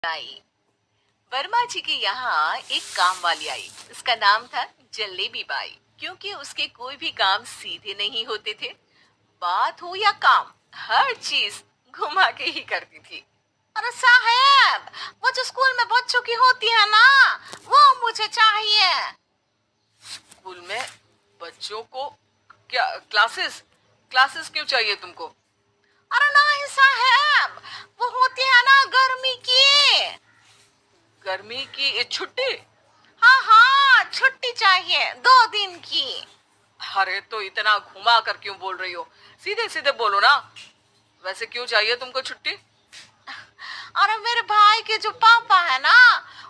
आई। वर्मा जी के यहाँ एक काम वाली आई। उसका नाम था जलेबी बाई, क्योंकि उसके कोई भी काम सीधे नहीं होते थे। बात हो या काम, हर चीज घुमा के ही करती थी। अरे साहब, वो जो स्कूल में बच्चों की होती है ना, वो मुझे चाहिए। स्कूल में बच्चों को क्या क्लासेस क्लासेस क्यों चाहिए तुमको? अरे नहीं साहब, वो होती है ना गर्मी की। गर्मी की छुट्टी? हाँ हाँ, छुट्टी चाहिए 2 दिन की। अरे तो इतना घुमा कर क्यों बोल रही हो? सीधे सीधे बोलो ना। वैसे क्यों चाहिए तुमको छुट्टी? अरे मेरे भाई के जो पापा है ना,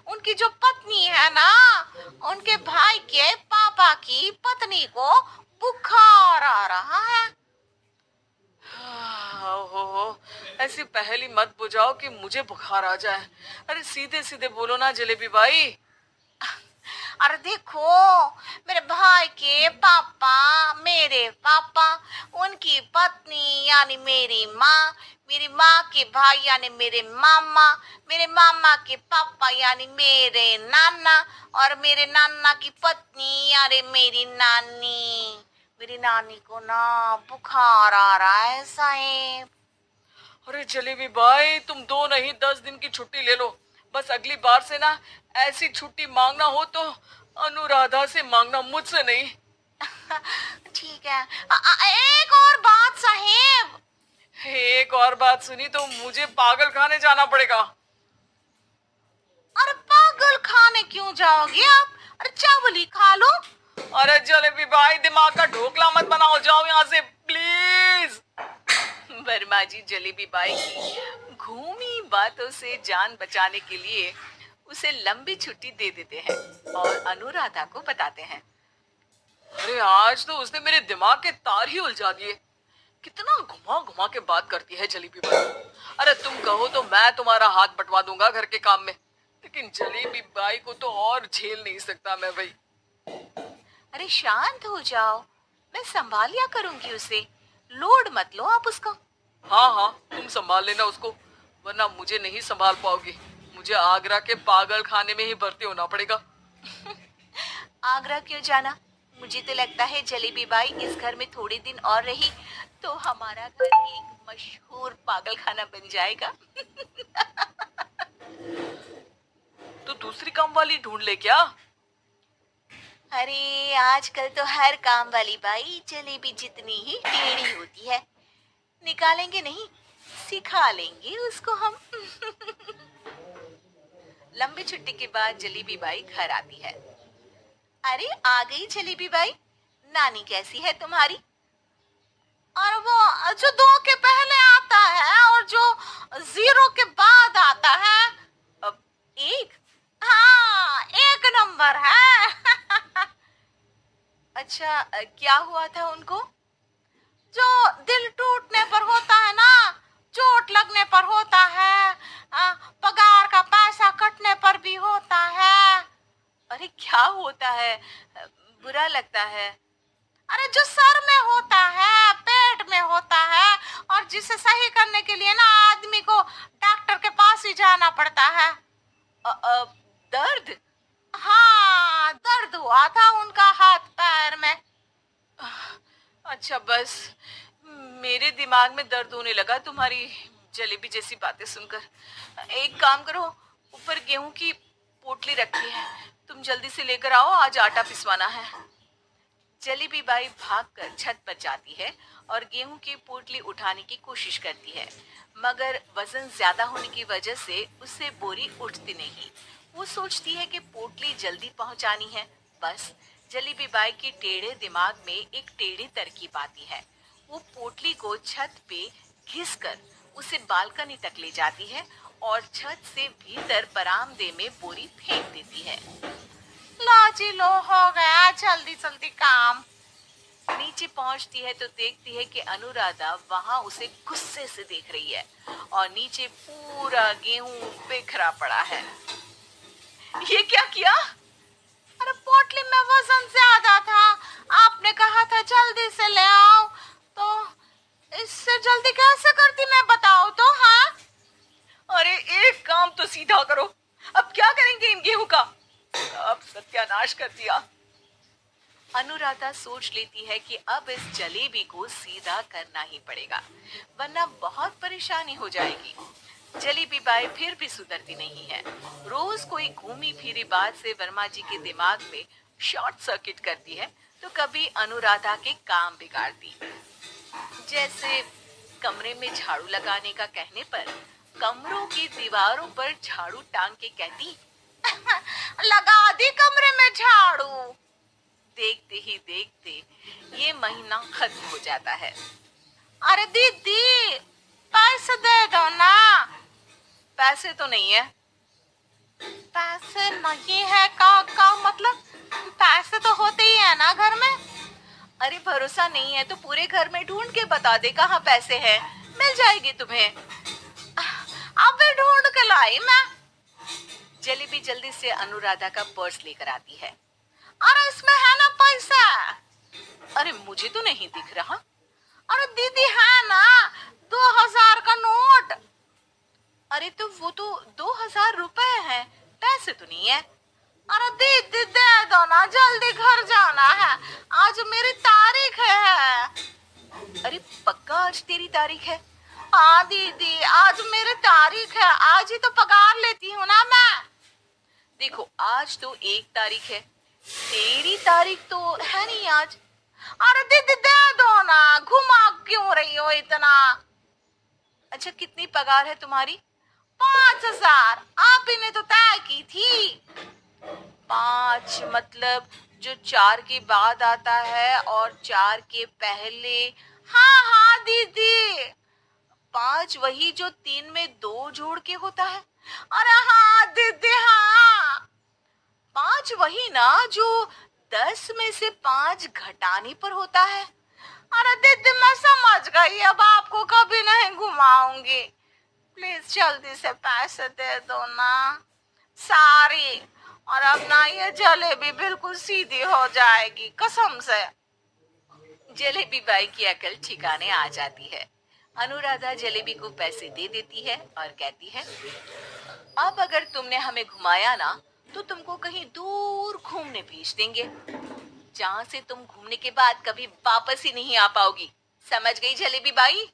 उनकी जो पत्नी है ना, उनके भाई के पापा की पत्नी को बुखार आ रहा है। हो ऐसी पहेली मत बुझाओ कि मुझे बुखार आ जाए। अरे सीधे सीधे बोलो ना जलेबी भाई। अरे देखो, मेरे भाई के पापा, मेरे पापा, उनकी पत्नी यानी मेरी माँ के भाई यानी मेरे मामा के पापा यानी मेरे नाना, और मेरे नाना की पत्नी यानी मेरी नानी को ना बुखार आ रहा है साहेब। अरे जलेबी भाई, तुम 2 नहीं 10 दिन की छुट्टी ले लो। बस अगली बार से ना ऐसी छुट्टी मांगना हो तो अनुराधा से मांगना, मुझसे नहीं। ठीक है। एक और बात साहेब। एक और बात सुनी तो मुझे पागल खाने जाना पड़ेगा। अरे पागल खाने क्यों जाओगे आप? अरे चावल ही खा लो। अरे जलेबी भाई, दिमाग का ढोकला मत बनाओ, जाओ यहाँ से प्लीज। वर्मा जी जलेबी बाई की घूमी बातों से जान बचाने के लिए उसे लंबी छुट्टी दे देते हैं और अनुराधा को बताते हैं। अरे आज तो उसने मेरे दिमाग के तार ही उलझा दिए। कितना घुमा घुमा के बात करती है जलेबी बाई। अरे तुम कहो तो मैं तुम्हारा हाथ बंटवा दूंगा घर के काम में, लेकिन जलेबी बाई को तो और झेल नहीं सकता मैं भाई। अरे शांत हो जाओ, मैं संभाल लिया करूंगी उसे। लोड मत लो आप उसको। हाँ हाँ, तुम संभाल लेना उसको, वरना मुझे नहीं संभाल पाओगी। मुझे आगरा के पागल खाने में ही भर्ती होना पड़ेगा। आगरा क्यों जाना? मुझे तो लगता है जलेबी बाई इस घर में थोड़े दिन और रही तो हमारा घर एक मशहूर पागल खाना बन जाएगा। तो दूसरी काम वाली ढूंढ ले क्या? अरे आजकल तो हर काम वाली बाई जलेबी जितनी ही टेढ़ी होती है। निकालेंगे नहीं, सिखा लेंगे उसको हम। लंबी छुट्टी के बाद जलेबी बाई घर आती है। अरे आ गई जलेबी बाई, नानी कैसी है तुम्हारी? और वो जो 2 के पहले आता है और जो 0 के बाद आता है। अब 1? हाँ, 1 नंबर है। अच्छा, क्या हुआ था उनको? जो दिल टूटने पर होता है ना, चोट लगने पर होता है, पगार का पैसा कटने पर भी होता है। अरे क्या होता है? बुरा लगता है? अरे जो सर में होता है, पेट में होता है, और जिसे सही करने के लिए ना आदमी को डॉक्टर के पास ही जाना पड़ता है। दर्द? हाँ, दर्द हुआ था उनका हाथ पैर में। अच्छा बस, मेरे दिमाग में दर्द होने लगा तुम्हारी जलेबी जैसी बातें सुनकर। एक काम करो, ऊपर गेहूं की पोटली रखी है, तुम जल्दी से लेकर आओ, आज आटा पिसवाना है। जलेबी बाई भागकर छत पर जाती है और गेहूं की पोटली उठाने की कोशिश करती है, मगर वजन ज्यादा होने की वजह से उससे बोरी उठती नहीं। वो सोचती है कि पोटली जल्दी पहुंचानी है। बस जलेबी बाई के टेढ़े दिमाग में एक टेढ़ी तरकीब आती है। वो पोटली को छत पे घिसकर उसे बालकनी तक ले जाती है और छत से भीतर बरामदे में बोरी फेंक देती है। लो जी लो, हो गया जल्दी जल्दी काम। नीचे पहुंचती है तो देखती है कि अनुराधा वहां उसे गुस्से से देख रही है और नीचे पूरा गेहूं बिखरा पड़ा है। ये क्या किया? अरे पोटली में वजन ज्यादा था, आपने कहा था जल्दी से ले आओ, तो इससे जल्दी कैसे करती मैं बताओ तो। हाँ अरे एक काम तो सीधा करो, अब क्या करेंगे इन गेहूं का? अब सत्यानाश कर दिया। अनुराधा सोच लेती है कि अब इस जलेबी को सीधा करना ही पड़ेगा, वरना बहुत परेशानी हो जाएगी। जलेबी बाई फिर भी सुधरती नहीं है। रोज कोई घूमी फिरी बात से वर्मा जी के दिमाग में शॉर्ट सर्किट करती है, तो कभी अनुराधा के काम बिगाड़ती। जैसे कमरे में झाड़ू लगाने का कहने पर कमरों की दीवारों पर झाड़ू टांग के कहती, लगा दी कमरे में झाड़ू। देखते ही देखते ये महीना खत्म हो जाता है। अरे दीदी, पैसे दे दो ना। पैसे तो नहीं है। पैसे नहीं है का मतलब? पैसे तो होते ही है ना घर में। अरे भरोसा नहीं है तो पूरे घर में ढूंढ के बता दे कहाँ पैसे हैं, मिल जाएगी तुम्हें। अब भी ढूंढ के लाई मैं। जलेबी जल्दी से अनुराधा का पर्स लेकर आती है। अरे इसमें है ना पैसा? अरे मुझे तो नहीं दिख रहा। अरे दीदी है ना, 2000 का नोट। अरे तो वो तो 2000 रुपए है, पैसे तो नहीं है। अरे दीदी दे दो ना, जल्दी घर जाना है, आज मेरी तारीख है। अरे पक्का आज तेरी तारीख है? हाँ दीदी, आज मेरी तारीख है, आज ही तो पगार लेती हूँ ना मैं। देखो आज तो 1 तारीख है, तेरी तारीख तो है नहीं आज। अरे दीदी दे दो ना, घुमा क्यों रही हो इतना? अच्छा कितनी पगार है तुम्हारी? 5000। आप ही ने तो तय की थी। 5 मतलब जो 4 के बाद आता है और 4 के पहले। हाँ हाँ दीदी, 5 वही जो 3 में 2 जोड़ के होता है। अरे हाँ दीदी हाँ, 5 वही ना जो 10 में से 5 घटाने पर होता है। अरे दीदी मैं समझ गई, अब आपको कभी नहीं घुमाऊंगी। प्लीज जल्दी से पैसे दे दो ना, सारी। और अब ना ये जलेबी बिल्कुल सीधी हो जाएगी कसम से। जलेबी बाई की अकल ठिकाने आ जाती है। अनुराधा जलेबी को पैसे दे देती है और कहती है, अब अगर तुमने हमें घुमाया ना तो तुमको कहीं दूर घूमने भेज देंगे, जहाँ से तुम घूमने के बाद कभी वापस ही नहीं आ पाओगी। समझ गई जलेबी बाई?